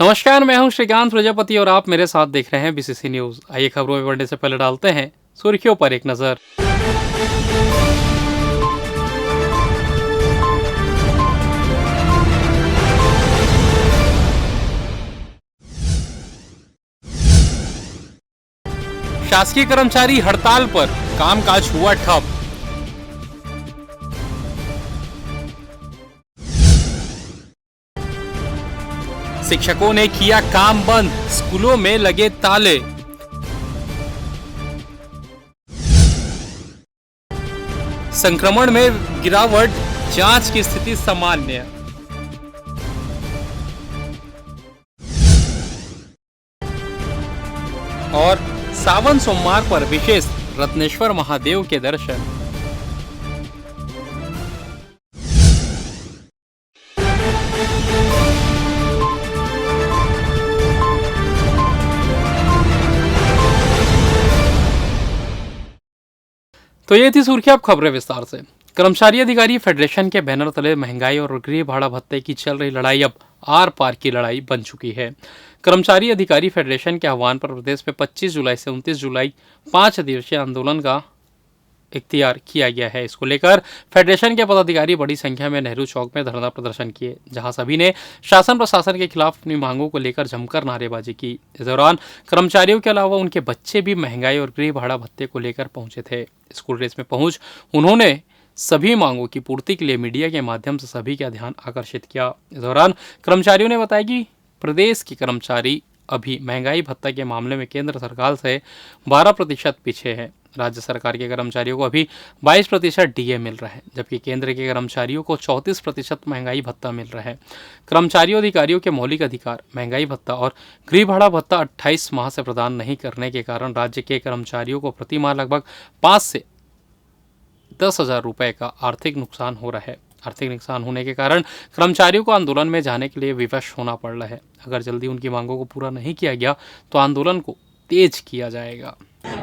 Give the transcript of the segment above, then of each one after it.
नमस्कार, मैं हूं श्रीकांत प्रजापति और आप मेरे साथ देख रहे हैं बीसीसी न्यूज। आइए खबरों में बढ़ने से पहले डालते हैं सुर्खियों पर एक नजर। शासकीय कर्मचारी हड़ताल पर, कामकाज हुआ ठप। शिक्षकों ने किया काम बंद, स्कूलों में लगे ताले। संक्रमण में गिरावट, जांच की स्थिति सामान्य। और सावन सोमवार पर विशेष रत्नेश्वर महादेव के दर्शन। तो ये थी सुर्खियां, अब खबरें विस्तार से। कर्मचारी अधिकारी फेडरेशन के बैनर तले महंगाई और गृह भाड़ा भत्ते की चल रही लड़ाई अब आर पार की लड़ाई बन चुकी है। कर्मचारी अधिकारी फेडरेशन के आह्वान पर प्रदेश में 25 जुलाई से 29 जुलाई 5 दिवसीय आंदोलन का इख्तियार किया गया है। इसको लेकर फेडरेशन के पदाधिकारी बड़ी संख्या में नेहरू चौक में धरना प्रदर्शन किए, जहां सभी ने शासन प्रशासन के खिलाफ अपनी मांगों को लेकर जमकर नारेबाजी की। इस दौरान कर्मचारियों के अलावा उनके बच्चे भी महंगाई और गृह भाड़ा भत्ते को लेकर पहुंचे थे। स्कूल ड्रेस में पहुंच उन्होंने सभी मांगों की पूर्ति के लिए मीडिया के माध्यम से सभी का ध्यान आकर्षित किया। इस दौरान कर्मचारियों ने बताया कि प्रदेश के कर्मचारी अभी महंगाई भत्ता के मामले में केंद्र सरकार से 12% पीछे है। राज्य सरकार के कर्मचारियों को अभी 22% डीए मिल रहा है, जबकि केंद्र के कर्मचारियों को 34% महंगाई भत्ता मिल रहा है। कर्मचारियों अधिकारियों के मौलिक अधिकार महंगाई भत्ता और गृह भाड़ा भत्ता 28 माह से प्रदान नहीं करने के कारण राज्य के कर्मचारियों को प्रति माह लगभग 5 से 10,000 रुपये का आर्थिक नुकसान हो रहा है। आर्थिक नुकसान होने के कारण कर्मचारियों को आंदोलन में जाने के लिए विवश होना पड़ रहा है। अगर जल्दी उनकी मांगों को पूरा नहीं किया गया तो आंदोलन को तेज किया जाएगा।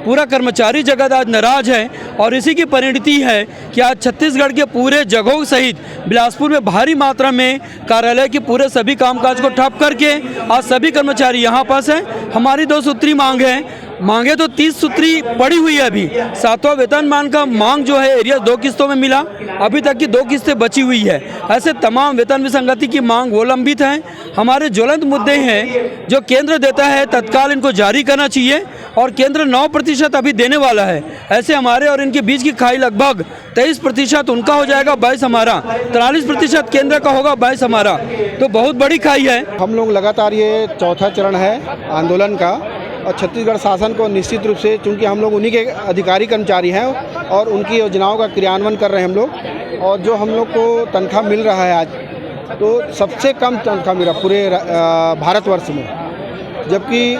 पूरा कर्मचारी जगत आज नाराज है और इसी की परिणति है कि आज छत्तीसगढ़ के पूरे जगहों सहित बिलासपुर में भारी मात्रा में कार्यालय के पूरे सभी कामकाज को ठप करके आज सभी कर्मचारी यहाँ पास हैं। हमारी 2 सूत्री मांग है, मांगे तो 30 सूत्री पड़ी हुई है। अभी 7वां वेतनमान का मांग जो है एरिया 2 किस्तों में मिला, अभी तक की 2 किस्तें बची हुई है। ऐसे तमाम वेतन विसंगति की मांग वो लंबित हैं। हमारे ज्वलंत मुद्दे हैं जो केंद्र देता है तत्काल इनको जारी करना चाहिए और केंद्र 9% अभी देने वाला है। ऐसे हमारे और इनके बीच की खाई लगभग 23% उनका हो जाएगा, 22 हमारा, 43% केंद्र का होगा, 22 हमारा। तो बहुत बड़ी खाई है। हम लोग लगातार ये चौथा चरण है आंदोलन का और छत्तीसगढ़ शासन को निश्चित रूप से, चूँकि हम लोग उन्हीं के अधिकारी कर्मचारी हैं और उनकी योजनाओं का क्रियान्वयन कर रहे हैं हम लोग, और जो हम लोग को तनख्वाह मिल रहा है आज, तो सबसे कम तनख्वाह मिला पूरे भारतवर्ष में, जबकि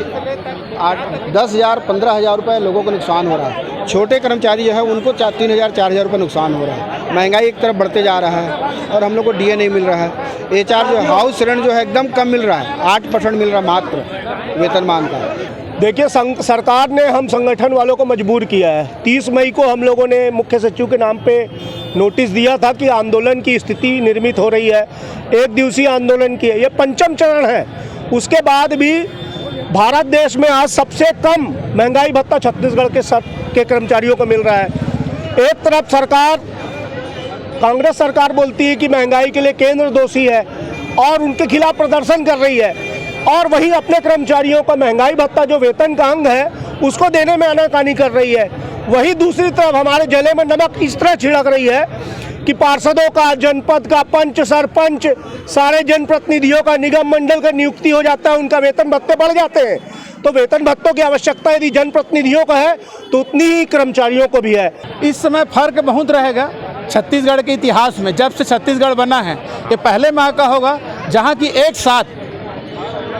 10,000 15,000 रुपये लोगों को नुकसान हो रहा है। छोटे कर्मचारी जो है उनको 3,000 4,000 रुपये नुकसान हो रहा है। महंगाई एक तरफ बढ़ते जा रहा है और हम लोग को डीए नहीं मिल रहा है। एचआर जो हाउस रेंट जो है एकदम कम मिल रहा है, 8% मिल रहा है मात्र वेतनमान का। देखिए, सरकार ने हम संगठन वालों को मजबूर किया है। 30 मई को हम लोगों ने मुख्य सचिव के नाम पे नोटिस दिया था कि आंदोलन की स्थिति निर्मित हो रही है। 1 दिवसीय आंदोलन की है, ये 5वां चरण है। उसके बाद भी भारत देश में आज सबसे कम महंगाई भत्ता छत्तीसगढ़ के कर्मचारियों को मिल रहा है। एक तरफ सरकार, कांग्रेस सरकार बोलती है कि महंगाई के लिए केंद्र दोषी है और उनके खिलाफ प्रदर्शन कर रही है, और वहीं अपने कर्मचारियों का महंगाई भत्ता जो वेतन का अंग है उसको देने में आनाकानी कर रही है। वहीं दूसरी तरफ हमारे जले में नमक इस तरह छिड़क रही है कि पार्षदों का, जनपद का, पंच, सरपंच, सारे जनप्रतिनिधियों का, निगम मंडल का नियुक्ति हो जाता है, उनका वेतन भत्ते बढ़ जाते हैं। तो वेतन भत्तों की आवश्यकता यदि जनप्रतिनिधियों का है तो उतनी ही कर्मचारियों को भी है। इस समय फर्क बहुत रहेगा छत्तीसगढ़ के इतिहास में। जब से छत्तीसगढ़ बना है ये पहले माह का होगा जहाँ की एक साथ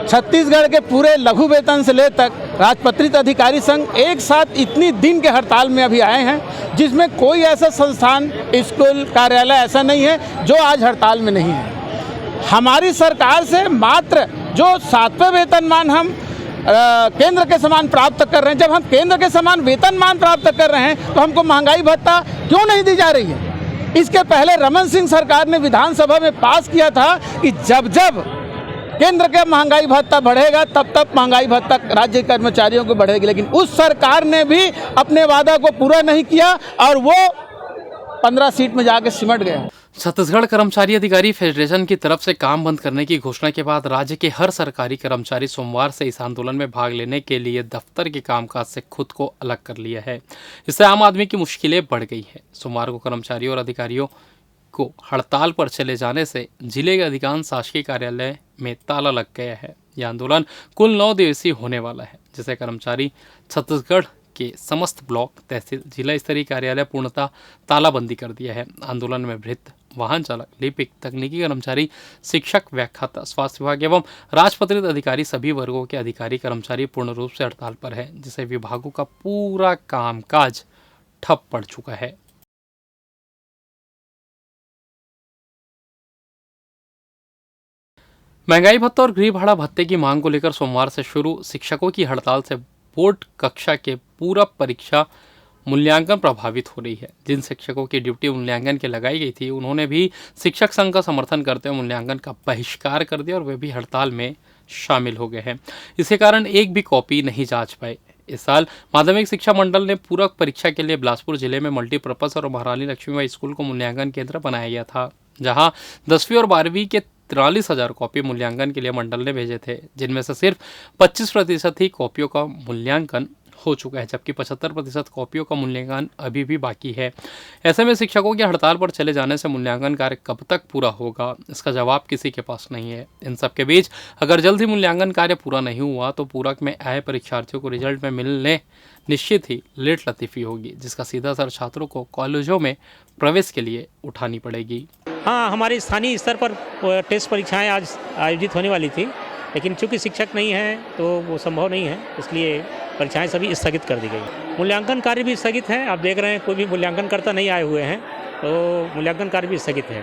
छत्तीसगढ़ के पूरे लघु वेतन से ले तक राजपत्रित अधिकारी संघ एक साथ इतनी दिन के हड़ताल में अभी आए हैं, जिसमें कोई ऐसा संस्थान, स्कूल, कार्यालय ऐसा नहीं है जो आज हड़ताल में नहीं है। हमारी सरकार से मात्र जो 7वें वेतनमान हम केंद्र के समान प्राप्त कर रहे हैं, जब हम केंद्र के समान वेतनमान प्राप्त कर रहे हैं तो हमको महंगाई भत्ता क्यों नहीं दी जा रही है? इसके पहले रमन सिंह सरकार ने विधानसभा में पास किया था कि जब जब केंद्र का महंगाई भत्ता बढ़ेगा तब तक महंगाई भत्ता राज्य कर्मचारियों को बढ़ेगी, लेकिन उस सरकार ने भी अपने वादा को पूरा नहीं किया और वो 15 सीट में जाके सिमट गया। छत्तीसगढ़ कर्मचारी अधिकारी फेडरेशन की तरफ से काम बंद करने की घोषणा के बाद राज्य के हर सरकारी कर्मचारी सोमवार से इस आंदोलन में भाग लेने के लिए दफ्तर के कामकाज से खुद को अलग कर लिया है। इससे आम आदमी की मुश्किलें बढ़ गई है। सोमवार को कर्मचारियों और अधिकारियों को हड़ताल पर चले जाने से जिले के अधिकांश शासकीय कार्यालय में ताला लग गया है। यह आंदोलन कुल 9 दिवसीय होने वाला है, जिसे कर्मचारी छत्तीसगढ़ के समस्त ब्लॉक, तहसील, जिला स्तरीय कार्यालय पूर्णतः तालाबंदी कर दिया है। आंदोलन में भृत्य, वाहन चालक, लिपिक, तकनीकी कर्मचारी, शिक्षक, व्याख्याता, स्वास्थ्य विभाग एवं राजपत्रित अधिकारी सभी वर्गों के अधिकारी कर्मचारी पूर्ण रूप से हड़ताल पर है, जिससे विभागों का पूरा कामकाज ठप पड़ चुका है। महंगाई भत्ता और गृह भाड़ा भत्ते की मांग को लेकर सोमवार से शुरू शिक्षकों की हड़ताल से बोर्ड कक्षा के पूरक परीक्षा मूल्यांकन प्रभावित हो रही है। जिन शिक्षकों की ड्यूटी मूल्यांकन के लगाई गई थी, उन्होंने भी शिक्षक संघ का समर्थन करते हुए मूल्यांकन का बहिष्कार कर दिया और वे भी हड़ताल में शामिल हो गए हैं। इसके कारण एक भी कॉपी नहीं जांच पाए। इस साल माध्यमिक शिक्षा मंडल ने पूरक परीक्षा के लिए बिलासपुर जिले में मल्टीपर्पज और महारानी लक्ष्मीबाई स्कूल को मूल्यांकन केंद्र बनाया गया था, जहां 10वीं और 12वीं के 43,000 कॉपी मूल्यांकन के लिए मंडल ने भेजे थे, जिनमें से सिर्फ 25% ही कॉपियों का मूल्यांकन हो चुका है, जबकि 75% कॉपियों का मूल्यांकन अभी भी बाकी है। ऐसे में शिक्षकों की हड़ताल पर चले जाने से मूल्यांकन कार्य कब तक पूरा होगा, इसका जवाब किसी के पास नहीं है। इन सब के बीच अगर जल्द ही मूल्यांकन कार्य पूरा नहीं हुआ तो पूरक में आए परीक्षार्थियों को रिजल्ट में मिलने निश्चित ही लेट लतीफ़ी होगी, जिसका सीधा असर छात्रों को कॉलेजों में प्रवेश के लिए उठानी पड़ेगी। हाँ, हमारे स्थानीय स्तर पर टेस्ट परीक्षाएं आज आयोजित होने वाली थी, लेकिन चूंकि शिक्षक नहीं हैं तो वो संभव नहीं है, इसलिए परीक्षाएं सभी स्थगित कर दी गई। मूल्यांकन कार्य भी स्थगित है। आप देख रहे हैं कोई भी मूल्यांकनकर्ता नहीं आए हुए हैं, तो मूल्यांकन कार्य भी स्थगित है।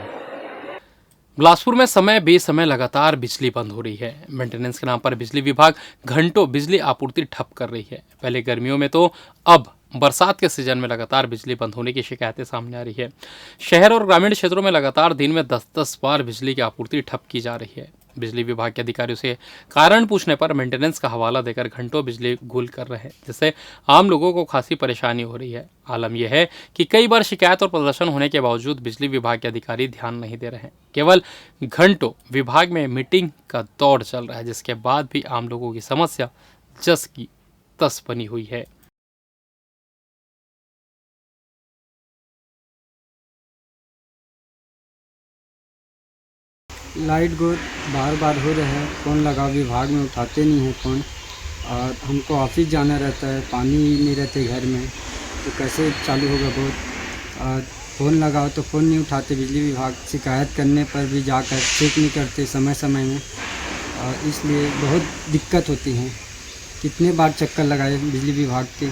बिलासपुर में समय बेसमय लगातार बिजली बंद हो रही है। मेंटेनेंस के नाम पर बिजली विभाग घंटों बिजली आपूर्ति ठप कर रही है। पहले गर्मियों में तो अब बरसात के सीजन में लगातार बिजली बंद होने की शिकायतें सामने आ रही है। शहर और ग्रामीण क्षेत्रों में लगातार दिन में 10-10 बार बिजली की आपूर्ति ठप की जा रही है। बिजली विभाग के अधिकारियों से कारण पूछने पर मेंटेनेंस का हवाला देकर घंटों बिजली गुल कर रहे हैं, जिससे आम लोगों को खासी परेशानी हो रही है। आलम यह है कि कई बार शिकायत और प्रदर्शन होने के बावजूद बिजली विभाग के अधिकारी ध्यान नहीं दे रहे हैं। केवल घंटों विभाग में मीटिंग का दौर चल रहा है, जिसके बाद भी आम लोगों की समस्या जस की तस बनी हुई है। लाइट को बार बार हो रहे हैं, फ़ोन लगा विभाग में उठाते नहीं हैं फ़ोन, और हमको ऑफिस जाना रहता है, पानी नहीं रहते घर में, तो कैसे चालू होगा बोर्ड। और फ़ोन लगाओ तो फ़ोन नहीं उठाते बिजली विभाग, शिकायत करने पर भी जाकर चेक नहीं करते समय समय में, और इसलिए बहुत दिक्कत होती है। कितने बार चक्कर लगाए बिजली विभाग के,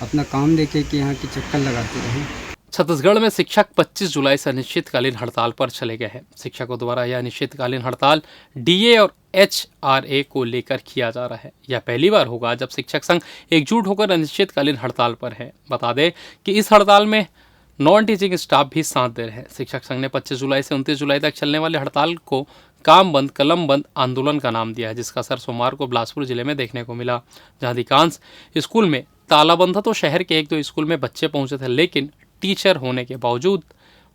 अपना काम देखे कि यहाँ की चक्कर लगाते रहें। छत्तीसगढ़ में शिक्षक 25 जुलाई से अनिश्चितकालीन हड़ताल पर चले गए हैं। शिक्षकों द्वारा यह अनिश्चितकालीन हड़ताल डीए और एचआरए को लेकर किया जा रहा है। यह पहली बार होगा जब शिक्षक संघ एकजुट होकर अनिश्चितकालीन हड़ताल पर है। बता दें कि इस हड़ताल में नॉन टीचिंग स्टाफ भी साथ दे रहे हैं। शिक्षक संघ ने 25 जुलाई से 29 जुलाई तक चलने वाले हड़ताल को काम बंद कलम बंद आंदोलन का नाम दिया है, जिसका असर सोमवार को बिलासपुर जिले में देखने को मिला, जहाँ अधिकांश स्कूल में तालाबंद था। तो शहर के 1-2 स्कूल में बच्चे पहुंचे थे, लेकिन टीचर होने के बावजूद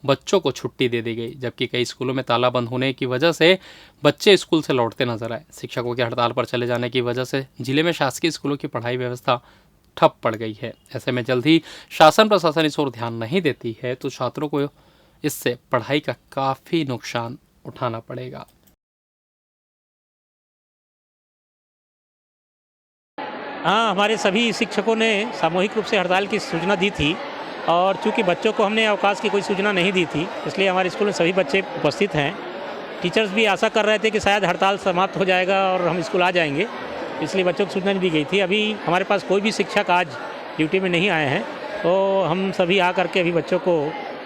बच्चों को छुट्टी दे दी गई, जबकि कई स्कूलों में ताला बंद होने की वजह से बच्चे स्कूल से लौटते नजर आए। शिक्षकों के हड़ताल पर चले जाने की वजह से जिले में शासकीय स्कूलों की पढ़ाई व्यवस्था ठप पड़ गई है। ऐसे में जल्द ही शासन प्रशासन इस ओर ध्यान नहीं देती है तो छात्रों को इससे पढ़ाई का काफ़ी नुकसान उठाना पड़ेगा। हाँ, हमारे सभी शिक्षकों ने सामूहिक रूप से हड़ताल की सूचना दी थी, और चूंकि बच्चों को हमने अवकाश की कोई सूचना नहीं दी थी, इसलिए हमारे स्कूल में सभी बच्चे उपस्थित हैं। टीचर्स भी आशा कर रहे थे कि शायद हड़ताल समाप्त हो जाएगा और हम स्कूल आ जाएंगे, इसलिए बच्चों को सूचना नहीं दी गई थी। अभी हमारे पास कोई भी शिक्षक आज ड्यूटी में नहीं आए हैं, तो हम सभी आ करके अभी बच्चों को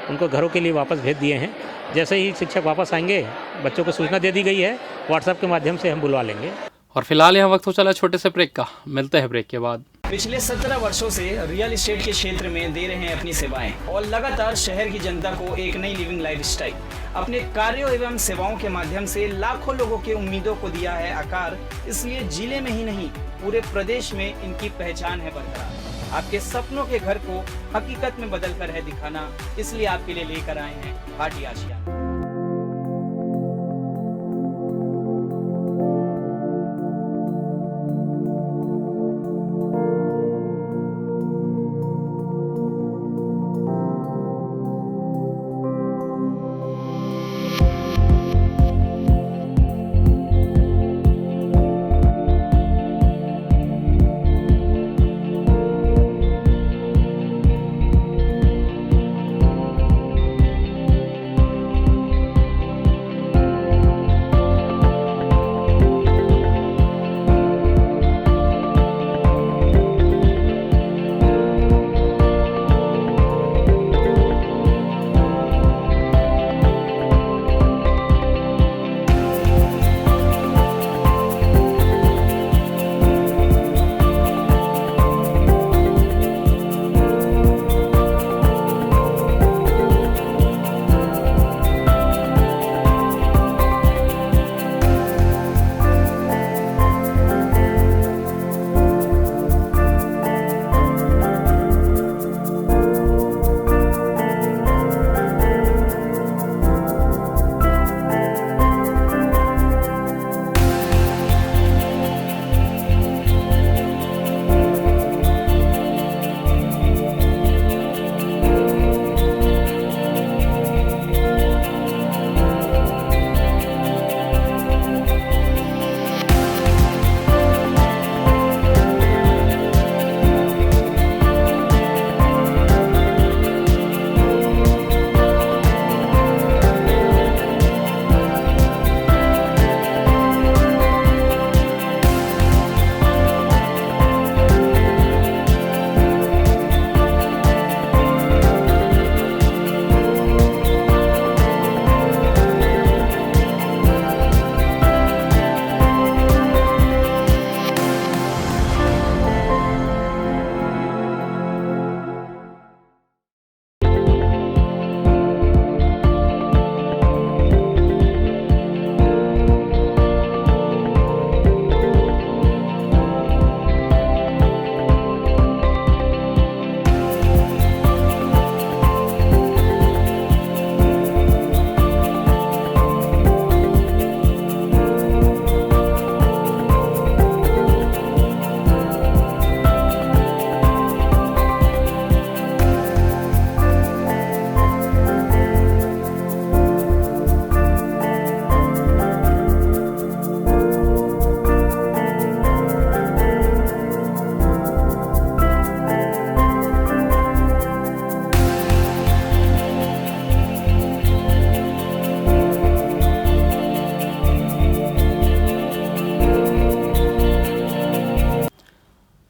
उनको घरों के लिए वापस भेज दिए हैं। जैसे ही शिक्षक वापस आएंगे, बच्चों को सूचना दे दी गई है, व्हाट्सएप के माध्यम से हम बुलवा लेंगे। और फिलहाल यहाँ वक्त हो चला छोटे से ब्रेक का, मिलते हैं ब्रेक के बाद। पिछले 17 वर्षों से रियल एस्टेट के क्षेत्र में दे रहे हैं अपनी सेवाएं और लगातार शहर की जनता को एक नई लिविंग लाइफस्टाइल। अपने कार्यों एवं सेवाओं के माध्यम से लाखों लोगों की उम्मीदों को दिया है आकार। इसलिए जिले में ही नहीं पूरे प्रदेश में इनकी पहचान है बरकरार। आपके सपनों के घर को हकीकत में बदल कर है दिखाना, इसलिए आपके लिए लेकर आए हैं भाटी आशिया।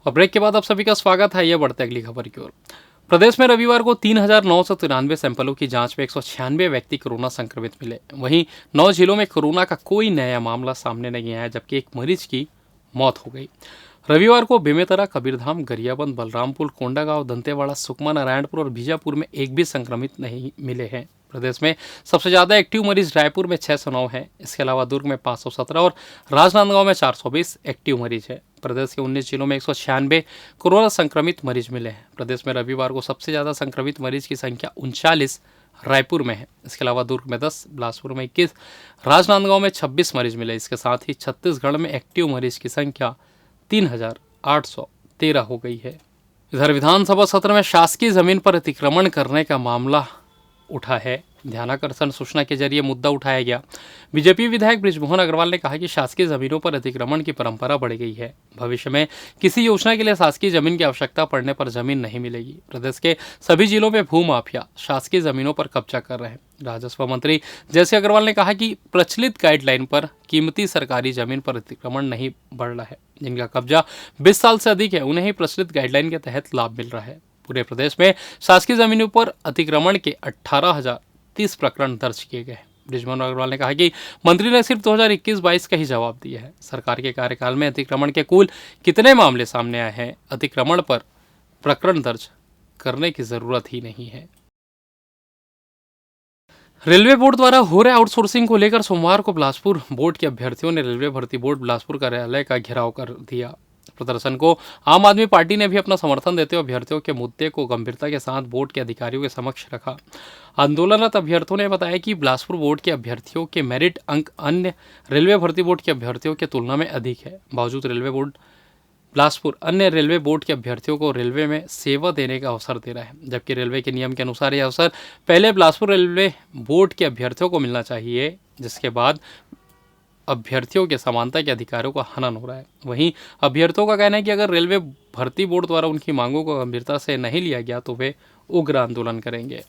और ब्रेक के बाद आप सभी का स्वागत है। ये बढ़ते अगली खबर की ओर। प्रदेश में रविवार को 3,993 सैंपलों की जांच में 196 व्यक्ति कोरोना संक्रमित मिले। वहीं 9 जिलों में कोरोना का कोई नया मामला सामने नहीं आया, जबकि एक मरीज की मौत हो गई। रविवार को बेमेतरा, कबीरधाम, गरियाबंद, बलरामपुर, कोंडागांव, दंतेवाड़ा, सुकमा, नारायणपुर और बीजापुर में एक भी संक्रमित नहीं मिले हैं। प्रदेश में सबसे ज़्यादा एक्टिव मरीज रायपुर में 609 हैं। इसके अलावा दुर्ग में 517 और राजनांदगांव में 420 एक्टिव मरीज हैं। प्रदेश के 19 जिलों में 196 कोरोना संक्रमित मरीज मिले हैं। प्रदेश में रविवार को सबसे ज़्यादा संक्रमित मरीज की संख्या 39 रायपुर में है। इसके अलावा दुर्ग में 10, बिलासपुर में 21, राजनांदगांव में 26 मरीज मिले। इसके साथ ही छत्तीसगढ़ में एक्टिव मरीज की संख्या 3,813 हो गई है। इधर विधानसभा सत्र में शासकीय जमीन पर अतिक्रमण करने का मामला उठा है। ध्यानाकर्षण सूचना के जरिए मुद्दा उठाया गया। बीजेपी विधायक बृजमोहन अग्रवाल ने कहा कि शासकीय जमीनों पर अतिक्रमण की परंपरा बढ़ गई है। भविष्य में किसी योजना के लिए शासकीय जमीन की आवश्यकता पड़ने पर जमीन नहीं मिलेगी। प्रदेश के सभी जिलों में भूमाफिया शासकीय जमीनों पर कब्जा कर रहे हैं। राजस्व मंत्री जयश्री अग्रवाल ने कहा कि प्रचलित गाइडलाइन पर कीमती सरकारी जमीन पर अतिक्रमण नहीं बढ़ रहा है। जिनका कब्जा 20 साल से अधिक है, उन्हें ही प्रचलित गाइडलाइन के तहत लाभ मिल रहा है। पूरे प्रदेश में शासकीय जमीनों पर अतिक्रमण के 18,030 प्रकरण दर्ज किए गए। बृजमोहन अग्रवाल ने कहा कि मंत्री ने सिर्फ 2021-22 का ही जवाब दिया है। सरकार के कार्यकाल में अतिक्रमण के कुल कितने मामले सामने आए हैं, अतिक्रमण पर प्रकरण दर्ज करने की जरूरत ही नहीं है। रेलवे बोर्ड द्वारा हो रहे आउटसोर्सिंग को लेकर सोमवार को बिलासपुर बोर्ड के अभ्यर्थियों ने रेलवे भर्ती बोर्ड बिलासपुर कार्यालय का घेराव कर दिया। प्रदर्शन को आम आदमी पार्टी ने भी अपना समर्थन देते हुए अभ्यर्थियों के मुद्दे को गंभीरता के साथ बोर्ड के अधिकारियों के समक्ष रखा। आंदोलनरत अभ्यर्थियों ने बताया कि बिलासपुर बोर्ड के अभ्यर्थियों के मेरिट अंक अन्य रेलवे भर्ती बोर्ड के अभ्यर्थियों की तुलना में अधिक है। बावजूद रेलवे बोर्ड बिलासपुर अन्य रेलवे बोर्ड के अभ्यर्थियों को रेलवे में सेवा देने का अवसर दे रहा है, जबकि रेलवे के नियम के अनुसार यह अवसर पहले बिलासपुर रेलवे बोर्ड के अभ्यर्थियों को मिलना चाहिए, जिसके बाद अभ्यर्थियों के समानता के अधिकारों का हनन हो रहा है। वहीं अभ्यर्थियों का कहना है कि अगर रेलवे भर्ती बोर्ड द्वारा उनकी मांगों को गंभीरता से नहीं लिया गया तो वे उग्र आंदोलन करेंगे।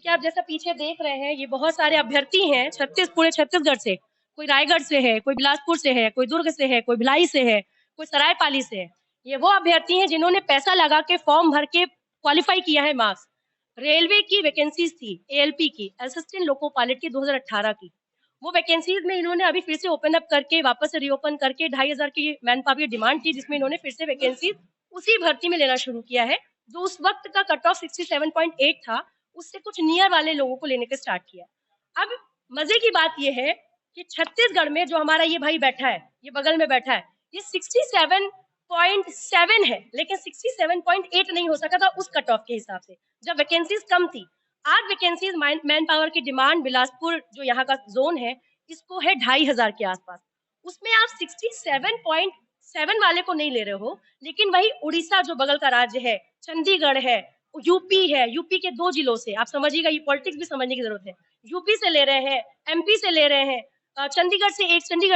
आप जैसा पीछे देख रहे हैं, ये बहुत सारे अभ्यर्थी हैं पूरे छत्तीसगढ़ से। कोई रायगढ़ से है, कोई बिलासपुर से है, कोई दुर्ग से है, कोई भिलाई से है, कोई सरायपाली से है। ये वो अभ्यर्थी हैं जिन्होंने पैसा लगा के फॉर्म भर के क्वालिफाई किया है मार्क्स। रेलवे की वैकेंसीज थी एएलपी की, असिस्टेंट लोको पायलट की 2018 की। वो वैकेंसीज में इन्होंने अभी फिर से ओपन अप करके वापस से रीओपन करके 2500 की मैन पावर की डिमांड थी, जिसमें इन्होंने फिर से वैकेंसी उसी भर्ती में लेना शुरू किया है। जो उस वक्त का कट ऑफ 67.8 था, उससे कुछ नियर वाले लोगों को लेने के स्टार्ट किया। अब मजे की बात यह है कि छत्तीसगढ़ में जो हमारा ये भाई बैठा है, ये बगल में बैठा है, ये 67.7 है, लेकिन 67.8 नहीं हो सका था उस कट ऑफ के हिसाब से जब वैकेंसीज कम थी। आज वैकेंसीज मैन पावर की डिमांड बिलासपुर जो यहाँ का जोन है, इसको है 2500 के आसपास। उसमें आप 67.7 वाले को नहीं ले रहे हो, लेकिन वही उड़ीसा जो बगल का राज्य है, चंडीगढ़ है, यूपी है, यूपी के 2 जिलों से, आप समझिएगा, ये पॉलिटिक्स भी समझने की जरूरत है। यूपी से ले रहे हैं, एमपी से ले रहे हैं, चंडीगढ़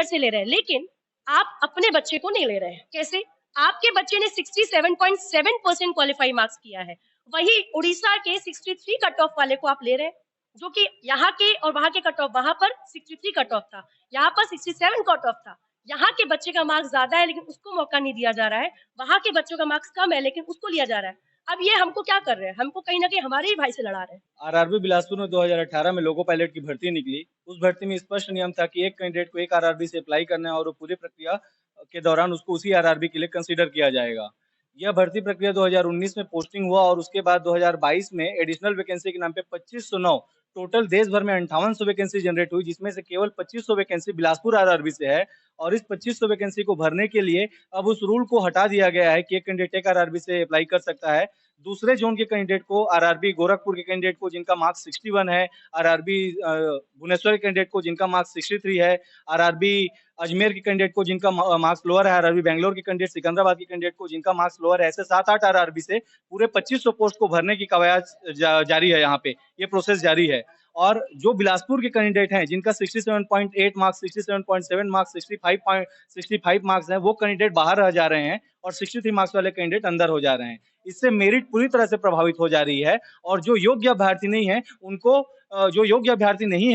से ले रहे हैं, लेकिन आप अपने बच्चे को नहीं ले रहे हैं। कैसे? आपके बच्चे ने 67.7% क्वालिफाई मार्क्स किया है, वही उड़ीसा के 63 कट ऑफ वाले को आप ले रहे हैं, जो कि यहाँ के और वहां के कट ऑफ, वहां पर 63 कट ऑफ था, यहाँ पर 67 कट ऑफ था। यहाँ के बच्चे का मार्क्स ज्यादा है, लेकिन उसको मौका नहीं दिया जा रहा है। वहां के बच्चों का मार्क्स कम है, लेकिन उसको लिया जा रहा है। अब ये हमको क्या कर रहे हैं? हमको कहीं ना कहीं हमारे ही भाई से लड़ा रहे हैं। आरआरबी बिलासपुर में 2018 में लोको पायलट की भर्ती निकली। उस भर्ती में स्पष्ट नियम था कि एक कैंडिडेट को एक आरआरबी से अप्लाई करना है और वो पूरी प्रक्रिया के दौरान उसको उसी आरआरबी के लिए कंसीडर किया जाएगा। यह भर्ती प्रक्रिया 2019 में पोस्टिंग हुआ और उसके बाद 2022 में एडिशनल वैकेंसी के नाम पे 2509 टोटल देश भर में 5800 वैकेंसी जनरेट हुई, जिसमें से केवल 2500 वैकेंसी बिलासपुर आरआरबी से है। और इस 2500 वैकेंसी को भरने के लिए अब उस रूल को हटा दिया गया है कि एक कैंडिडेट एक आरआरबी से अप्लाई कर सकता है। दूसरे जोन के कैंडिडेट को, आरआरबी गोरखपुर के कैंडिडेट को जिनका मार्क्स 61 है, आरआरबी भुवनेश्वर के कैंडिडेट को जिनका मार्क्स 63 है, आरआरबी अजमेर के कैंडिडेट को जिनका मार्क्स लोअर है, आरआरबी बेंगलोर के कैंडिडेट, सिकंदराबाद के कैंडिडेट को जिनका मार्क्स लोअर है, ऐसे 7-8 आरआरबी से पूरे 2500 पोस्ट को भरने की कवायद जारी है। यहाँ पे ये प्रोसेस जारी है। और जो बिलासपुर के कैंडिडेट हैं जिनका 67.8 मार्क्स, 67.7 मार्क्स, 65 मार्क्स हैं, वो कैंडिडेट बाहर रह जा रहे हैं और 63 मार्क्स वाले कैंडिडेट अंदर हो जा रहे हैं। इससे मेरिट पूरी तरह से प्रभावित हो जा रही है और जो योग्य अभ्यर्थी नहीं है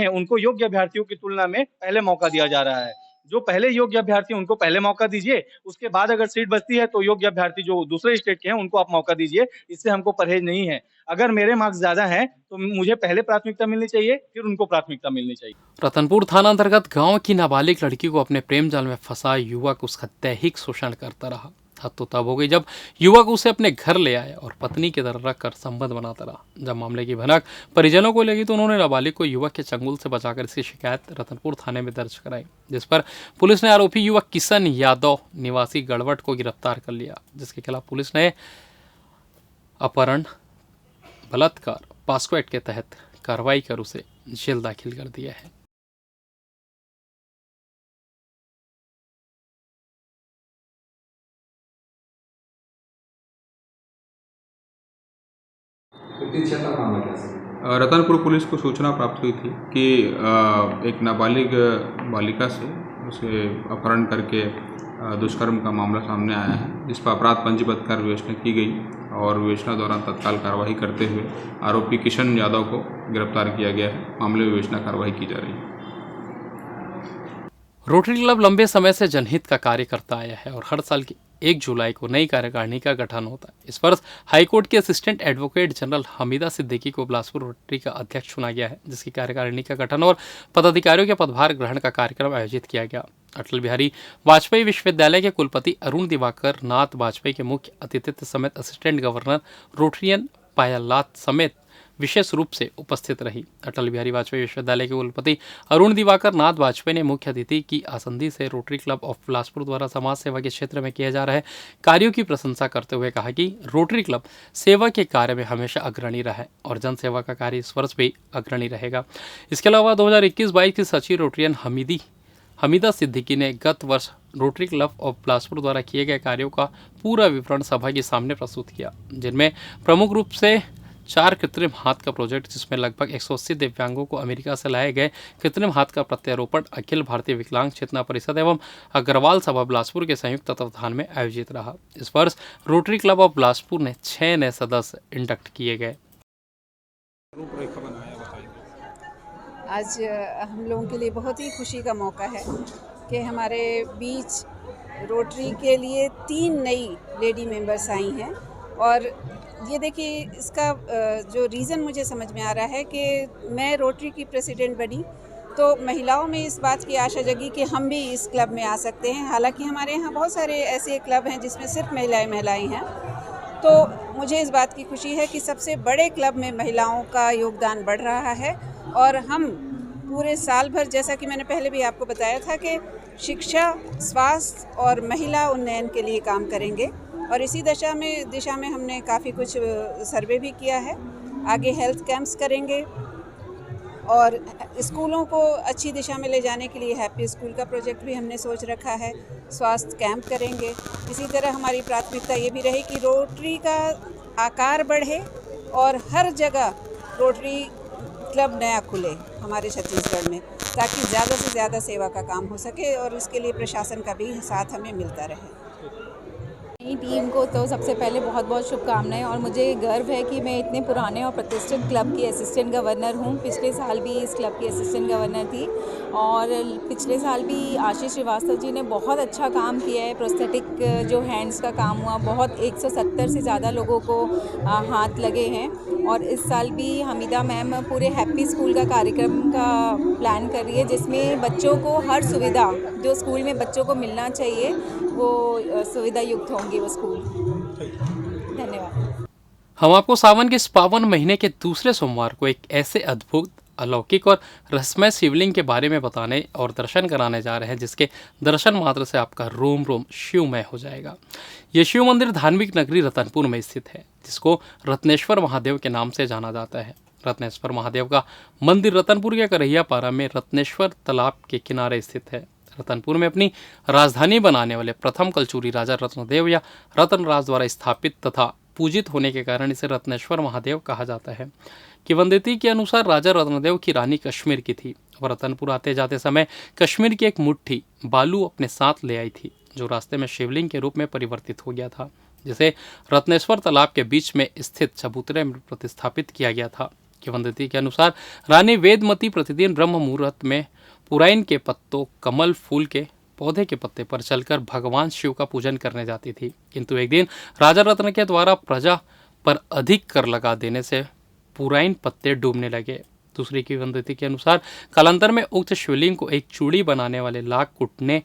उनको योग्य अभ्यर्थियों की तुलना में पहले मौका दिया जा रहा है। जो पहले योग्य अभ्यर्थी उनको पहले मौका दीजिए, उसके बाद अगर सीट बचती है तो योग्य अभ्यर्थी जो दूसरे स्टेट के हैं उनको आप मौका दीजिए। इससे हमको परहेज नहीं है। अगर मेरे मार्क्स ज्यादा हैं तो मुझे पहले प्राथमिकता मिलनी चाहिए, फिर उनको प्राथमिकता मिलनी चाहिए। रतनपुर थाना अंतर्गत गांव की नाबालिग लड़की को अपने प्रेम जाल में फंसा युवक उसका दैहिक शोषण करता रहा। हद तो तब हो गई जब युवक उसे अपने घर ले आया और पत्नी की तरह रखकर संबंध बनाता रहा। जब मामले की भनक परिजनों को लगी तो उन्होंने नाबालिग को युवक के चंगुल से बचाकर इसकी शिकायत रतनपुर थाने में दर्ज कराई, जिस पर पुलिस ने आरोपी युवक किशन यादव निवासी गड़वट को गिरफ्तार कर लिया, जिसके खिलाफ पुलिस ने अपहरण, बलात्कार, पास्को एक्ट के तहत कार्रवाई कर उसे जेल दाखिल कर दिया है। रतनपुर पुलिस को सूचना प्राप्त हुई थी कि एक नाबालिग बालिका से उसे अपहरण करके दुष्कर्म का मामला सामने आया है, जिस पर अपराध पंजीबद्ध कर विवेचना की गई और विवेचना दौरान तत्काल कार्रवाई करते हुए आरोपी किशन यादव को गिरफ्तार किया गया है। मामले में विवेचना कार्रवाई की जा रही है। रोटरी क्लब लंबे समय से जनहित का कार्य करता आया है और हर साल की 1 जुलाई को नई कार्यकारिणी का गठन होता है। इस वर्ष हाईकोर्ट के assistant advocate general Hamida Siddiqui को बिलासपुर रोटरी का अध्यक्ष चुना गया है, जिसकी कार्यकारिणी का गठन और पदाधिकारियों के पदभार ग्रहण का कार्यक्रम आयोजित किया गया। अटल बिहारी वाजपेयी विश्वविद्यालय के कुलपति अरुण दिवाकर नाथ वाजपेयी के मुख्य अतिथि समेत असिस्टेंट गवर्नर रोटरियन पायलनाथ समेत विशेष रूप से उपस्थित रही। अटल बिहारी वाजपेयी विश्वविद्यालय के कुलपति अरुण दिवाकर नाथ वाजपेयी ने मुख्य अतिथि की आसंदी से रोटरी क्लब ऑफ बिलासपुर द्वारा समाज सेवा के क्षेत्र में किए जा रहे कार्यों की प्रशंसा करते हुए कहा कि रोटरी क्लब सेवा के कार्य में हमेशा अग्रणी रहा है और जन सेवा का कार्य इस वर्ष भी अग्रणी रहेगा। इसके अलावा 2021-22 की सचिव रोटरियन हमीदा सिद्दीकी ने गत वर्ष रोटरी क्लब ऑफ बिलासपुर द्वारा किए गए कार्यों का पूरा विवरण सभा के सामने प्रस्तुत किया, जिनमें प्रमुख रूप से 4 कृत्रिम हाथ का प्रोजेक्ट, जिसमें लगभग 180 दिव्यांगों को अमेरिका से लाए गए कृत्रिम हाथ का प्रत्यारोपण अखिल भारतीय विकलांग चेतना परिषद एवं अग्रवाल सभा बिलासपुर के संयुक्त तत्वावधान में आयोजित रहा। इस वर्ष रोटरी क्लब ऑफ बिलासपुर ने 6 नए सदस्य इंडक्ट किए गए। आज हम लोगों के लिए बहुत ही खुशी का मौका है कि हमारे बीच रोटरी के लिए 3 नई लेडी मेंबर्स आई हैं। और ये देखिए, इसका जो रीज़न मुझे समझ में आ रहा है कि मैं रोटरी की प्रेसिडेंट बनी तो महिलाओं में इस बात की आशा जगी कि हम भी इस क्लब में आ सकते हैं। हालांकि हमारे यहाँ बहुत सारे ऐसे क्लब हैं जिसमें सिर्फ महिलाएं हैं, तो मुझे इस बात की खुशी है कि सबसे बड़े क्लब में महिलाओं का योगदान बढ़ रहा है। और हम पूरे साल भर, जैसा कि मैंने पहले भी आपको बताया था, कि शिक्षा, स्वास्थ्य और महिला उन्नयन के लिए काम करेंगे। और इसी दिशा में हमने काफ़ी कुछ सर्वे भी किया है। आगे हेल्थ कैंप्स करेंगे और स्कूलों को अच्छी दिशा में ले जाने के लिए हैप्पी स्कूल का प्रोजेक्ट भी हमने सोच रखा है। स्वास्थ्य कैंप करेंगे। इसी तरह हमारी प्राथमिकता ये भी रही कि रोटरी का आकार बढ़े और हर जगह रोटरी क्लब नया खुले हमारे छत्तीसगढ़ में, ताकि ज़्यादा से ज़्यादा सेवा का काम हो सके और इसके लिए प्रशासन का भी साथ हमें मिलता रहे। नई टीम को तो सबसे पहले बहुत बहुत शुभकामनाएं। और मुझे गर्व है कि मैं इतने पुराने और प्रतिष्ठित क्लब की असिस्टेंट गवर्नर हूं। पिछले साल भी इस क्लब की असिस्टेंट गवर्नर थी और पिछले साल भी आशीष श्रीवास्तव जी ने बहुत अच्छा काम किया है। प्रोस्थेटिक जो हैंड्स का काम हुआ, बहुत 170 से ज़्यादा लोगों को हाथ लगे हैं। और इस साल भी हमीदा मैम पूरे हैप्पी स्कूल का कार्यक्रम का प्लान कर रही है, जिसमें बच्चों को हर सुविधा जो स्कूल में बच्चों को मिलना चाहिए वो सुविधा युक्त होंगे वो स्कूल। धन्यवाद। हम आपको सावन के इस पावन महीने के दूसरे सोमवार को एक ऐसे अद्भुत, अलौकिक और रहस्यमय शिवलिंग के बारे में बताने और दर्शन कराने जा रहे हैं, जिसके दर्शन मात्र से आपका रोम रोम शिवमय हो जाएगा। ये शिव मंदिर धार्मिक नगरी रतनपुर में स्थित है, जिसको रत्नेश्वर महादेव के नाम से जाना जाता है। रत्नेश्वर महादेव का मंदिर रतनपुर के करहियापारा में रत्नेश्वर तालाब के किनारे स्थित है। रतनपुर में अपनी राजधानी बनाने वाले प्रथम कलचुरी राजा रत्नदेव या रतनराज द्वारा स्थापित तथा पूजित होने के कारण इसे रत्नेश्वर महादेव कहा जाता है। किंवदंती के अनुसार राजा रत्नदेव की रानी कश्मीर की थी और रतनपुर आते जाते समय कश्मीर की एक मुट्ठी बालू अपने साथ ले आई थी, जो रास्ते में शिवलिंग के रूप में परिवर्तित हो गया था, जिसे रत्नेश्वर तालाब के बीच में स्थित चबूतरे में प्रतिस्थापित किया गया था। किंवदंती के अनुसार रानी वेदमती प्रतिदिन ब्रह्म मुहूर्त में पुराइन के पत्तों, कमल फूल के पौधे के पत्ते पर चलकर भगवान शिव का पूजन करने जाती थी, किंतु एक दिन राजा रत्न के द्वारा प्रजा पर अधिक कर लगा देने से पुराइन पत्ते डूबने लगे। दूसरी किंवदंती के अनुसार कालांतर में उक्त शिवलिंग को एक चूड़ी बनाने वाले लाख कुटने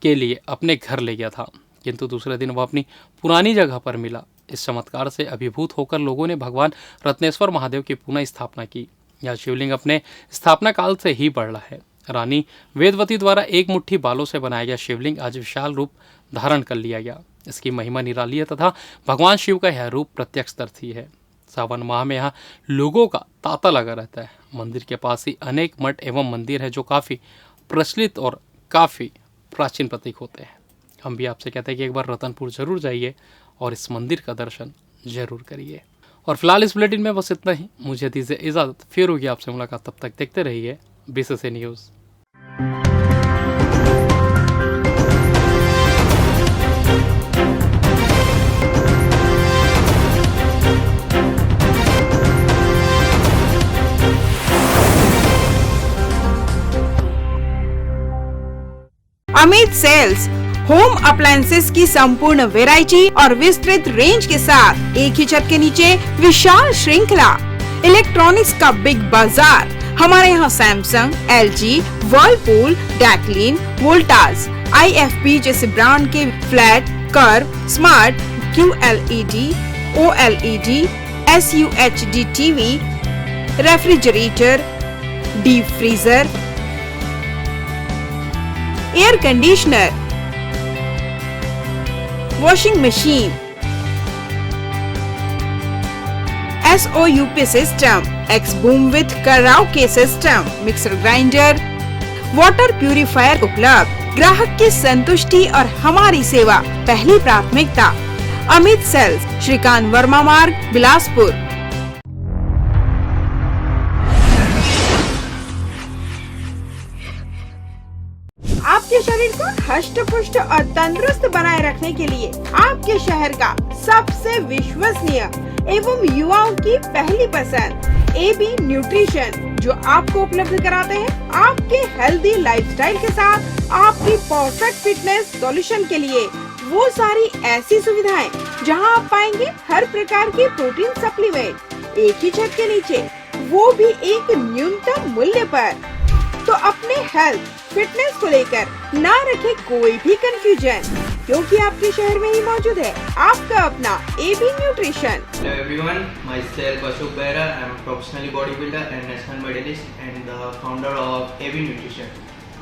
के लिए अपने घर ले गया था, किंतु दूसरे दिन वह अपनी पुरानी जगह पर मिला। इस चमत्कार से अभिभूत होकर लोगों ने भगवान रत्नेश्वर महादेव की पुनः स्थापना की। यह शिवलिंग अपने स्थापना काल से ही बढ़ रहा है। रानी वेदवती द्वारा एक मुट्ठी बालों से बनाया गया शिवलिंग आज विशाल रूप धारण कर लिया गया। इसकी महिमा निराली है तथा भगवान शिव का यह रूप प्रत्यक्षदर्शी है। सावन माह में यहाँ लोगों का तांता लगा रहता है। मंदिर के पास ही अनेक मठ एवं मंदिर है, जो काफ़ी प्रचलित और काफ़ी प्राचीन प्रतीक होते हैं। हम भी आपसे कहते हैं कि एक बार रतनपुर जरूर जाइए और इस मंदिर का दर्शन जरूर करिए। और फिलहाल इस बुलेटिन में बस इतना ही। मुझे दीजिए इजाज़त, फिर होगी आपसे मुलाकात। तब तक देखते रहिए BCC news. Amit sales home appliances की संपूर्ण वैरायटी और विस्तृत रेंज के साथ एक ही छत के नीचे विशाल श्रृंखला। इलेक्ट्रॉनिक्स का बिग बाजार। हमारे यहाँ सैमसंग, LG, वर्लपूल, डैकलिन, वोल्टास, IFP जैसे ब्रांड के flat, curve, smart, QLED, OLED, SUHD TV, refrigerator, deep freezer, air conditioner, washing machine, SOUP system, X boom with karaoke system, mixer grinder, water purifier उपलब्ध। ग्राहक की संतुष्टि और हमारी सेवा पहली प्राथमिकता। अमित सेल्स, श्रीकांत वर्मा मार्ग, बिलासपुर। आपके शरीर को हष्ट पुष्ट और तंदुरुस्त बनाए रखने के लिए आपके शहर का सबसे विश्वसनीय एवं युवाओं की पहली पसंद AB न्यूट्रिशन, जो आपको उपलब्ध कराते हैं आपके हेल्दी लाइफस्टाइल के साथ आपकी परफेक्ट फिटनेस सॉल्यूशन के लिए वो सारी ऐसी सुविधाएं जहां आप पाएंगे हर प्रकार के प्रोटीन सप्लीमेंट एक ही छत के नीचे, वो भी एक न्यूनतम मूल्य पर। तो अपने हेल्थ फिटनेस को लेकर ना रखे कोई भी कंफ्यूजन, क्योंकि आपके शहर में ही मौजूद है आपका अपना AB nutrition. Hello everyone, myself Ashok Behra. I am a professionally bodybuilder and national medalist and the founder of AB Nutrition.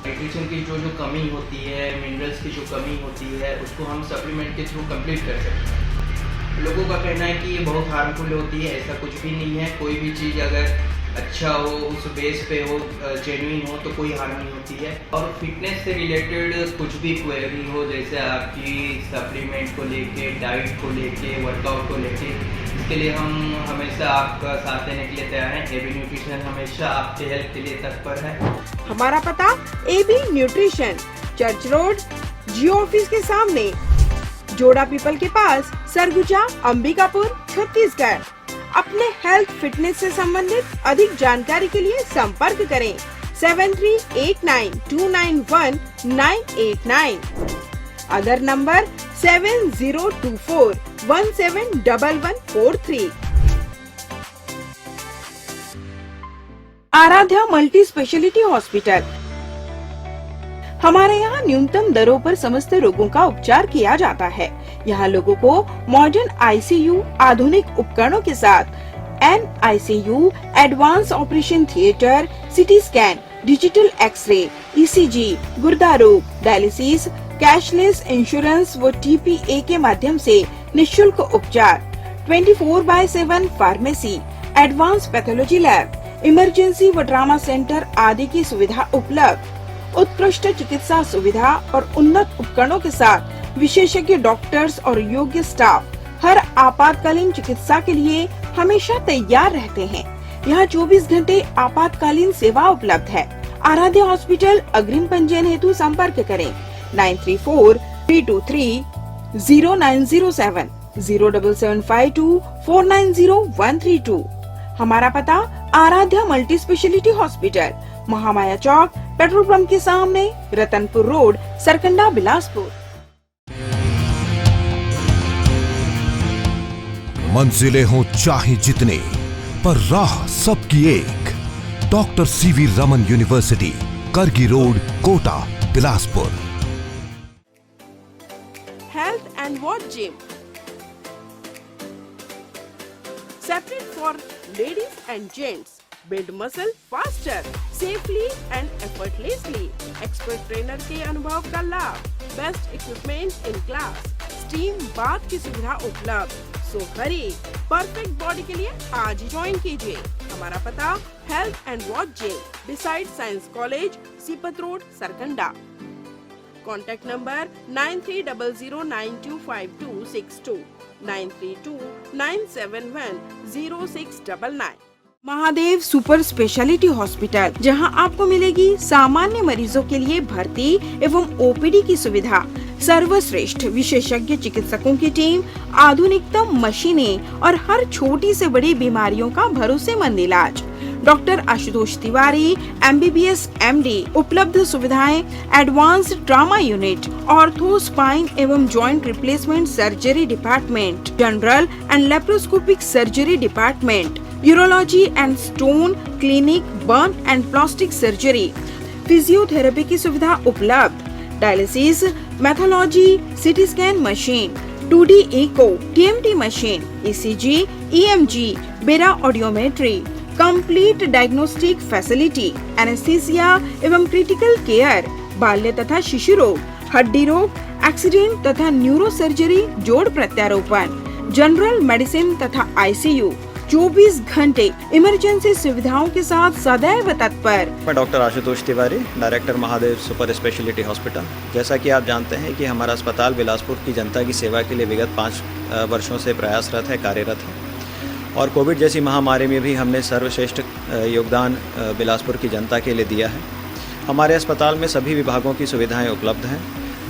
Nutrition की जो कमी होती है, मिनरल्स की जो कमी होती है, उसको हम सप्लीमेंट के थ्रू कंप्लीट कर सकते हैं। लोगों का कहना है कि ये बहुत हार्मफुल होती है, ऐसा कुछ भी नहीं है। कोई भी चीज़ अगर अच्छा हो, उस बेस पे हो, जेन्युइन हो, तो कोई हार्म नहीं होती है। और फिटनेस से रिलेटेड कुछ भी क्वेरी हो, जैसे आपकी सप्लीमेंट को लेके, डाइट को लेके, वर्कआउट को लेके, इसके लिए हम हमेशा आपका साथ देने के लिए तैयार हैं। AB न्यूट्रिशन हमेशा आपके हेल्थ के लिए तत्पर है। हमारा पता AB न्यूट्रिशन, चर्च रोड, जियो ऑफिस के सामने, जोड़ा पीपल के पास, सरगुजा, अंबिकापुर, छत्तीसगढ़। अपने हेल्थ फिटनेस से संबंधित अधिक जानकारी के लिए संपर्क करें 7389291989। Other number 7024171143। Aaradhya multi speciality hospital. हमारे यहाँ न्यूनतम दरों पर समस्त रोगों का उपचार किया जाता है। यहाँ लोगों को मॉडर्न ICU, आधुनिक उपकरणों के साथ NICU, advance operation theatre, CT scan, digital x-ray, ECG, गुर्दा रोग, डायलिसिस, कैशलेस इंश्योरेंस व TPA के माध्यम से निःशुल्क उपचार, 24/7 pharmacy, advance pathology lab, emergency व ट्रॉमा सेंटर आदि की सुविधा उपलब्ध। उत्कृष्ट चिकित्सा सुविधा और उन्नत उपकरणों के साथ विशेषज्ञ डॉक्टर्स और योग्य स्टाफ हर आपातकालीन चिकित्सा के लिए हमेशा तैयार रहते हैं। यहाँ 24 घंटे आपातकालीन सेवा उपलब्ध है। आराध्या हॉस्पिटल। अग्रिम पंजीयन हेतु संपर्क करें 9343230907 07752490132। हमारा पता Aaradhya multi speciality hospital, Mahamaya चौक, पेट्रोल पंप के सामने, रतनपुर रोड, सरकंडा, बिलासपुर। मंजिलें हों चाहे जितने, पर राह सबकी एक। Doctor CV Raman university, Kargi road, Kota, Bilaspur. Health and watch gym, separate for ladies and gents. Build muscle faster, safely and effortlessly. Expert trainer के अनुभव का लाभ, best equipment in class, steam bath की सुविधा उपलब्ध। सो हरी परफेक्ट बॉडी के लिए आज ही ज्वाइन कीजिए। हमारा पता health and watch gym, beside science college, Sipat road, Sarkanda. Contact number 9300925262 9329710699। Mahadev super speciality hospital, जहां आपको मिलेगी सामान्य मरीजों के लिए भर्ती एवं OPD की सुविधा, सर्वश्रेष्ठ विशेषज्ञ चिकित्सकों की टीम, आधुनिकतम मशीनें और हर छोटी से बड़ी बीमारियों का भरोसेमंद इलाज। Doctor Ashutosh Tiwari MBBS MD। उपलब्ध सुविधाएं advanced trauma unit, ortho spine एवं joint replacement surgery department, general and laparoscopic surgery department, urology and stone clinic, burn and plastic surgery, physiotherapy की सुविधा उपलब्ध, डायलिसिस, मैथोलॉजी, CT scan machine, 2D echo, TMT machine, ECG, EMG, BERA audiometry, complete diagnostic facility, anaesthesia एवं critical care, बाल्य तथा शिशु रोग, हड्डी रोग, एक्सीडेंट तथा न्यूरो सर्जरी, जोड़ प्रत्यारोपण, जनरल मेडिसिन तथा ICU, 24 घंटे इमरजेंसी सुविधाओं के साथ सदैव तत्पर। मैं doctor Ashutosh Tiwari, director Mahadev super speciality hospital. जैसा कि आप जानते हैं कि हमारा अस्पताल बिलासपुर की जनता की सेवा के लिए विगत 5 वर्षों से प्रयासरत है, कार्यरत है और कोविड जैसी महामारी में भी हमने सर्वश्रेष्ठ योगदान बिलासपुर की जनता के लिए दिया है। हमारे अस्पताल में सभी विभागों की सुविधाएँ उपलब्ध हैं,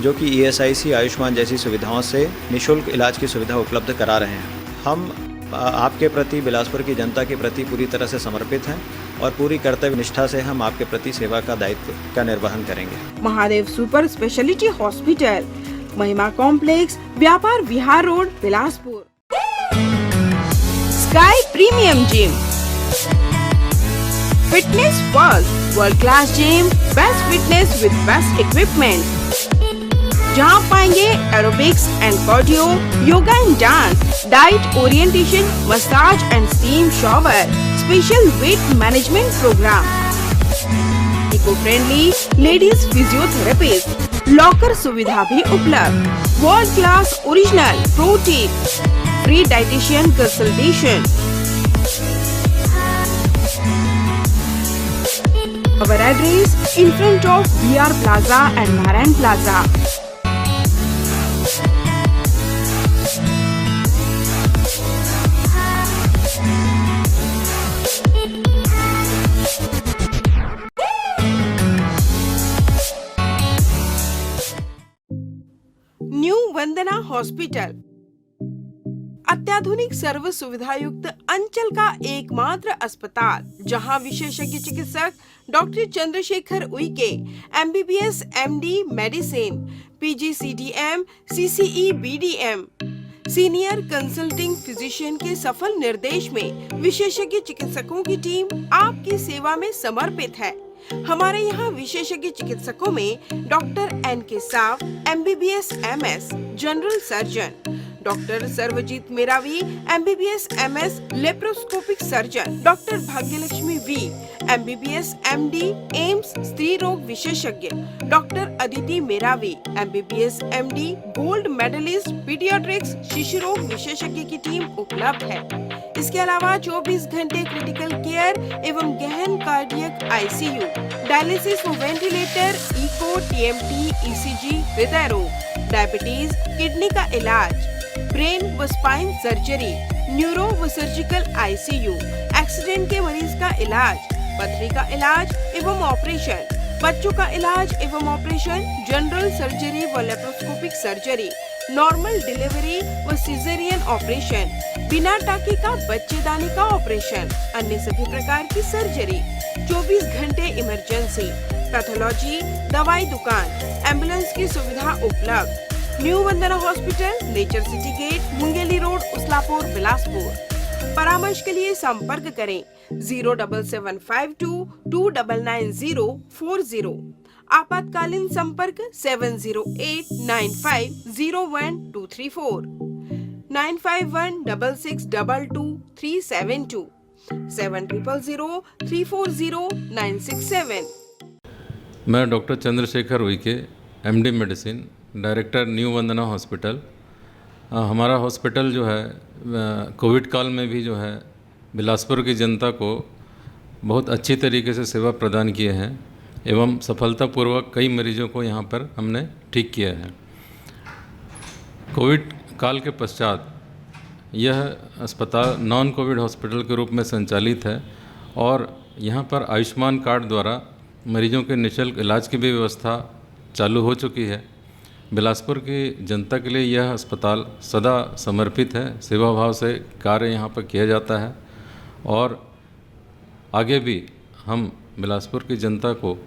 जो कि ESIC, आयुष्मान जैसी सुविधाओं से निःशुल्क इलाज की सुविधा उपलब्ध करा रहे हैं। हम आपके प्रति, बिलासपुर की जनता के प्रति पूरी तरह से समर्पित हैं और पूरी कर्तव्य निष्ठा से हम आपके प्रति सेवा का दायित्व का निर्वहन करेंगे। Mahadev super speciality hospital, Mahima complex, Vyapar Vihar road, Bilaspur. Sky premium gym, fitness first, world class gym, best fitness with best equipment, जहां पाएंगे aerobics and cardio, yoga and dance, diet orientation, massage and steam shower, special weight management programme, eco friendly ladies physiotherapist, locker सुविधा भी उपलब्ध, world class original protein, free dietitian consultation. Our address in front of BR Plaza and Narayan Plaza. New Vandana hospital, अत्याधुनिक सर्व सुविधा युक्त अंचल का एकमात्र अस्पताल, जहां विशेषज्ञ चिकित्सक doctor Chandrashekhar Uikey MBBS MD medicine, PGCDM, CCE BDM, senior consulting physician के सफल निर्देश में विशेषज्ञ चिकित्सकों की टीम आपकी सेवा में समर्पित है। हमारे यहाँ विशेषज्ञ चिकित्सकों में doctor NK Sao MBBS MS general surgeon, doctor Sarvajeet Meravi MBBS MS laparoscopic surgeon, doctor Bhagyalakshmi V MBBS MD AIIMS स्त्री रोग विशेषज्ञ, doctor Aditi Meravi MBBS MD gold medalist paediatrics शिशु रोग विशेषज्ञ की टीम उपलब्ध है। इसके अलावा 24 घंटे क्रिटिकल केयर एवं गहन कार्डियक ICU, डायलिसिस व वेंटिलेटर, इको, TMT, ECG, हृदय रोग, डायबिटीज, किडनी का इलाज, ब्रेन व स्पाइन सर्जरी, न्यूरो व सर्जिकल ICU, एक्सीडेंट के मरीज का इलाज, पथरी का इलाज एवं ऑपरेशन, बच्चों का इलाज एवं ऑपरेशन, जनरल सर्जरी व लेप्रोस्कोपिक सर्जरी, नॉर्मल डिलीवरी व सिजेरियन ऑपरेशन, बिना टाके का बच्चेदानी का ऑपरेशन, अन्य सभी प्रकार की सर्जरी, 24 घंटे इमरजेंसी, पैथोलॉजी, दवाई दुकान, एम्बुलेंस की सुविधा उपलब्ध। New Vandana hospital, nature city gate, Mungeli road, Uslapur, Bilaspur. परामर्श के लिए संपर्क करें 07752 299040। आपातकालीन संपर्क 7089501234, 9516622372, 7003409667। मैं doctor Chandrashekhar Uike MD medicine, director new Vandana hospital. हमारा हॉस्पिटल जो है कोविड काल में भी जो है बिलासपुर की जनता को बहुत अच्छी तरीके से सेवा प्रदान किए हैं एवं सफलतापूर्वक कई मरीजों को यहाँ पर हमने ठीक किया है। कोविड काल के पश्चात यह अस्पताल नॉन कोविड हॉस्पिटल के रूप में संचालित है और यहाँ पर आयुष्मान कार्ड द्वारा मरीजों के निःशुल्क इलाज की भी व्यवस्था चालू हो चुकी है। बिलासपुर की जनता के लिए यह अस्पताल सदा समर्पित है, सेवा भाव से कार्य यहाँ पर किया जाता है और आगे भी हम बिलासपुर की जनता को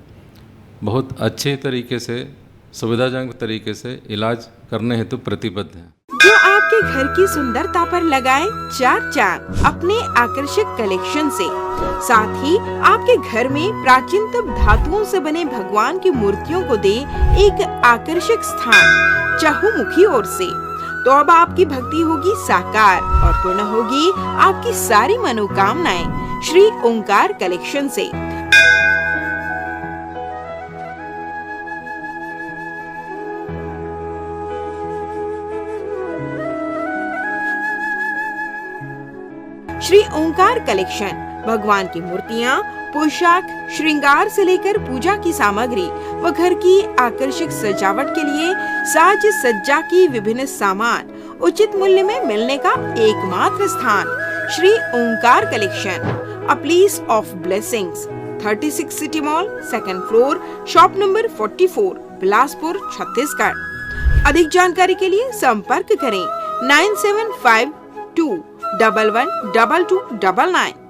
बहुत अच्छे तरीके से, सुविधाजनक तरीके से इलाज करने हेतु प्रतिबद्ध हैं। जो आपके घर की सुंदरता पर लगाए चार चांद अपने आकर्षक कलेक्शन से। साथ ही आपके घर में प्राचीनतम धातुओं से बने भगवान की मूर्तियों को दे एक आकर्षक स्थान चहुमुखी ओर से। तो अब आपकी भक्ति होगी साकार और पूर्ण होगी आपकी सारी मनोकामनाएं श्री ओंकार कलेक्शन से। श्री ओंकार कलेक्शन भगवान की मूर्तियाँ, पोशाक, श्रृंगार से लेकर पूजा की सामग्री व घर की आकर्षक सजावट के लिए साज सज्जा की विभिन्न सामान उचित मूल्य में मिलने का एकमात्र स्थान Shri Omkar collection, a place of blessings, 36 city mall, 2nd floor, shop number 44, Bilaspur, Chhattisgarh. अधिक जानकारी के लिए संपर्क करें 9752 112299।